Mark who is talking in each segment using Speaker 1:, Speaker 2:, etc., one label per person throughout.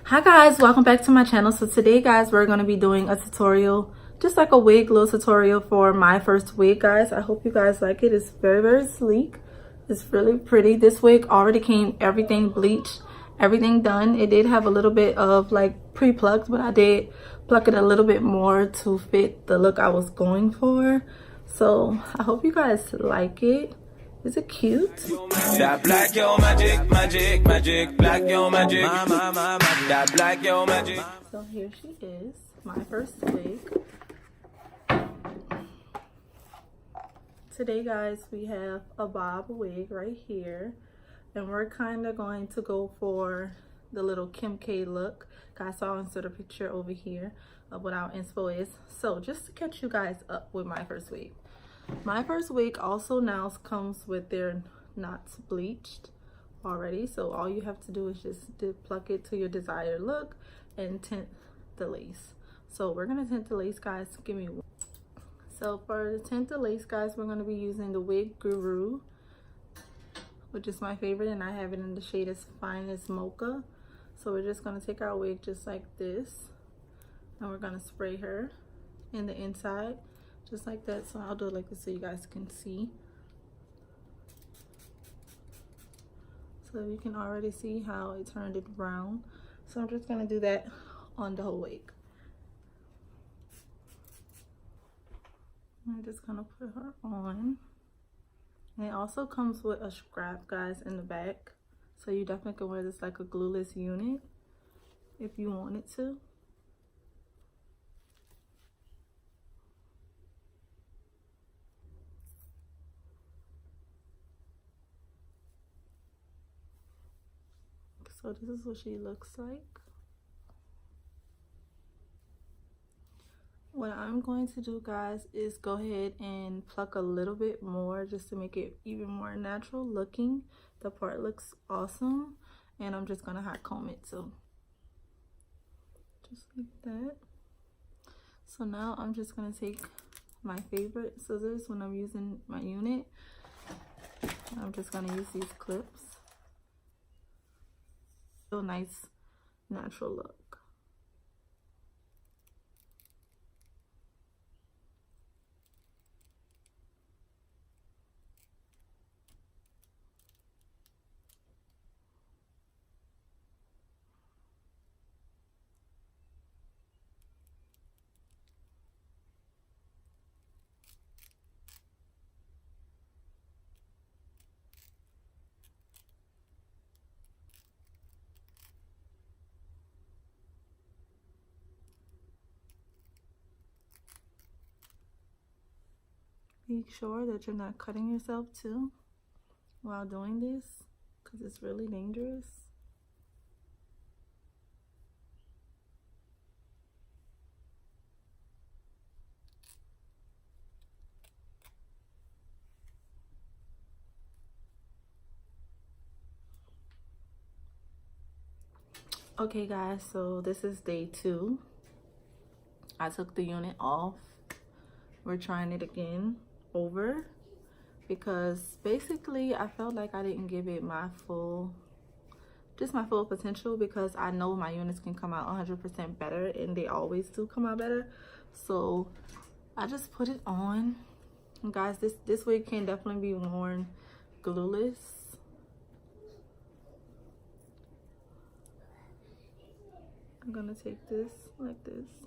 Speaker 1: Hi guys, welcome back to my channel. So today guys, we're going to be doing a tutorial, just like a wig little tutorial for my first wig, guys. I hope you guys like it. It's very sleek. It's really pretty. This wig already came everything bleached, everything done. It did have a little bit of like pre-plucked, but I did pluck it a little bit more to fit the look I was going for. So I hope you guys like it. Is it cute?
Speaker 2: That black yo magic, magic, magic, black yo magic, that black yo magic.
Speaker 1: So here she is, my first wig. Today guys, we have a bob wig right here, and we're kind of going to go for the little Kim K look. Guys, so I'll insert a picture over here of what our inspo is. So just to catch you guys up with my first wig. My first wig also now comes with their knots bleached already, so all you have to do is just pluck it to your desired look and tint the lace. So we're gonna tint the lace, guys. Give me one. So for the tint the lace, guys, we're gonna be using the Wig Guru, which is my favorite, and I have it in the shade as fine as mocha. So we're just gonna take our wig just like this, and we're gonna spray her in the inside just like that. So I'll do it like this so you guys can see. So you can already see how it turned it brown. So I'm just gonna do that on the whole wig. I'm just gonna put her on. And it also comes with a strap, guys, in the back. So you definitely can wear this like a glueless unit if you wanted to. So this is what she looks like. What I'm going to do, guys, is go ahead and pluck a little bit more just to make it even more natural looking. The part looks awesome, and I'm just gonna hot comb it too, just like that. So now I'm just gonna take my favorite scissors when I'm using my unit. I'm just gonna use these clips. Nice natural look. Make sure that you're not cutting yourself too while doing this, because it's really dangerous. Okay guys, so this is day 2. I took the unit off. We're trying it again over, because basically I felt like I didn't give it my full potential, because I know my units can come out 100% better, and they always do come out better. So I just put it on. And guys, this wig can definitely be worn glueless. I'm gonna take this like this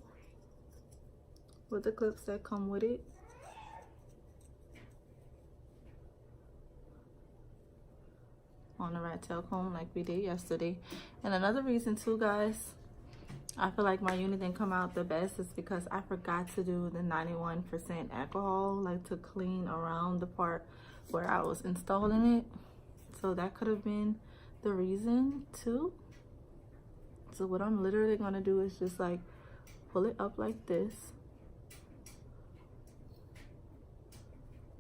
Speaker 1: with the clips that come with it. On the rat tail comb like we did yesterday. And another reason too, guys, I feel like my unit didn't come out the best is because I forgot to do the 91% alcohol, like to clean around the part where I was installing it. So that could have been the reason too. So what I'm literally gonna do is just like pull it up like this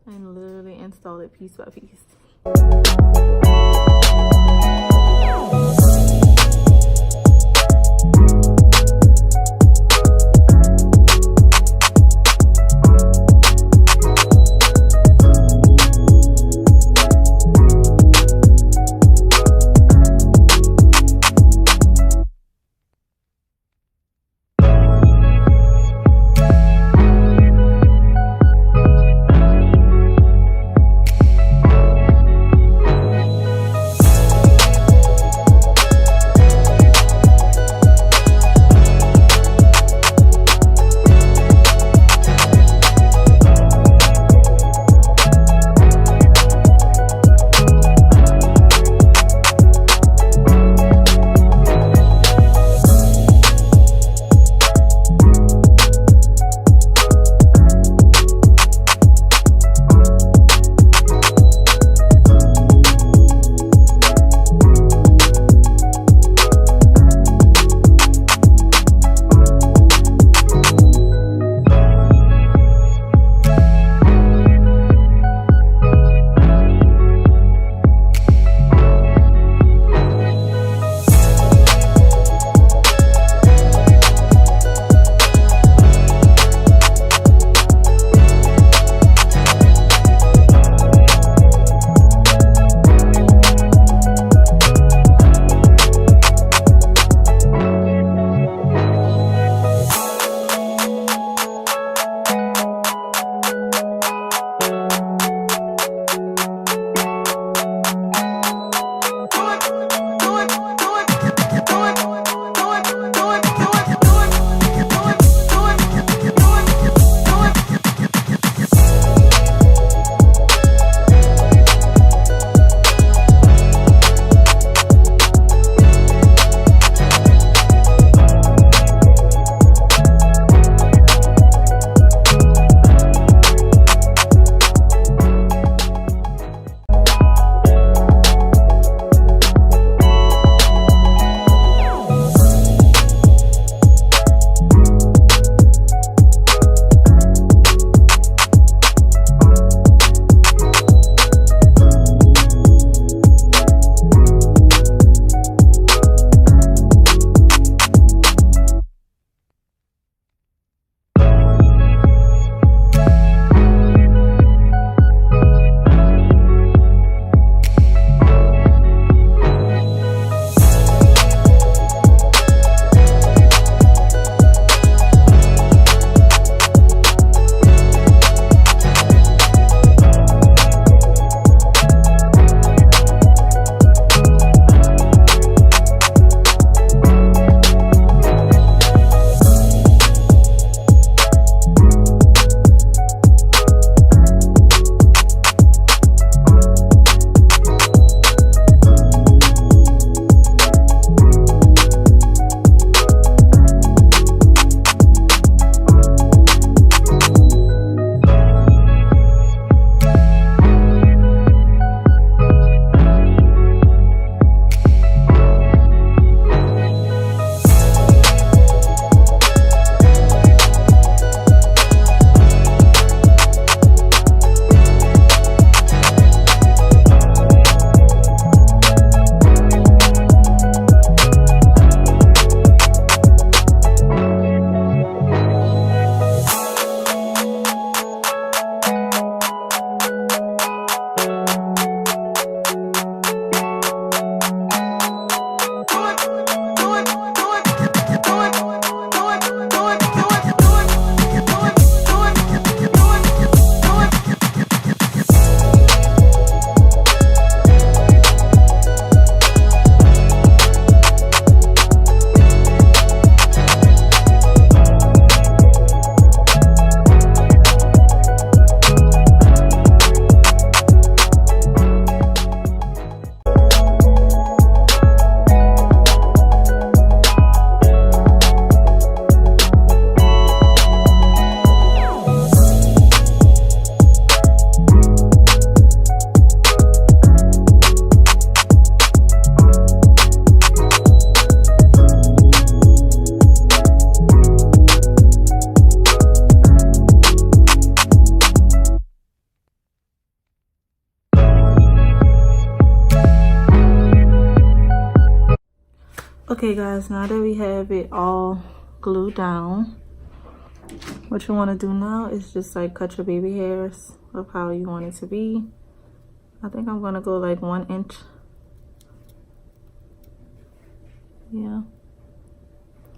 Speaker 1: and literally install it piece by piece. Okay guys, now that we have it all glued down, what you want to do now is just like cut your baby hairs of how you want it to be. I think I'm gonna go like 1 inch. Yeah,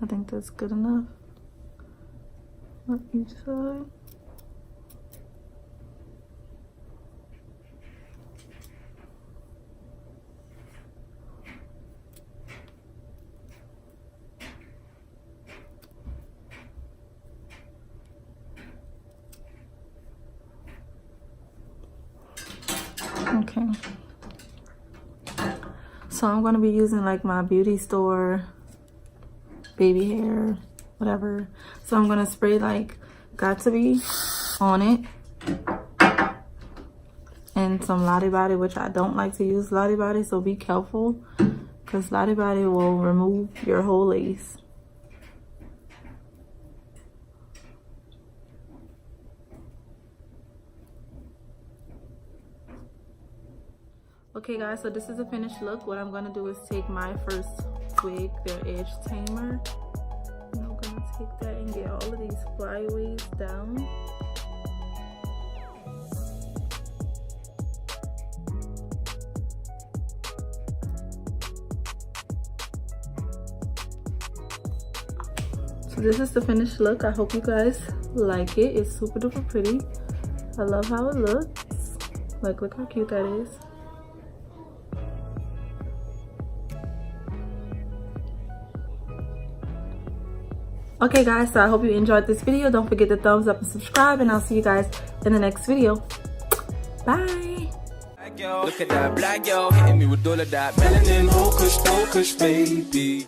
Speaker 1: I think that's good enough on each side. Okay, so I'm going to be using like my beauty store baby hair, whatever. So I'm going to spray like Got To Be on it and some Lottie Body, which I don't like to use Lottie Body, so be careful because Lottie Body will remove your whole lace. Okay guys, so this is a finished look. What I'm gonna do is take my Firstwig, their edge tamer, and I'm gonna take that and get all of these flyaways down. So this is the finished look. I hope you guys like it. It's super duper pretty. I love how it looks. Like, look how cute that is. Okay guys, so I hope you enjoyed this video. Don't forget to thumbs up and subscribe, and I'll see you guys in the next video. Bye.
Speaker 2: Look at that black girl hitting me with all of that melanin, hocus pocus, baby.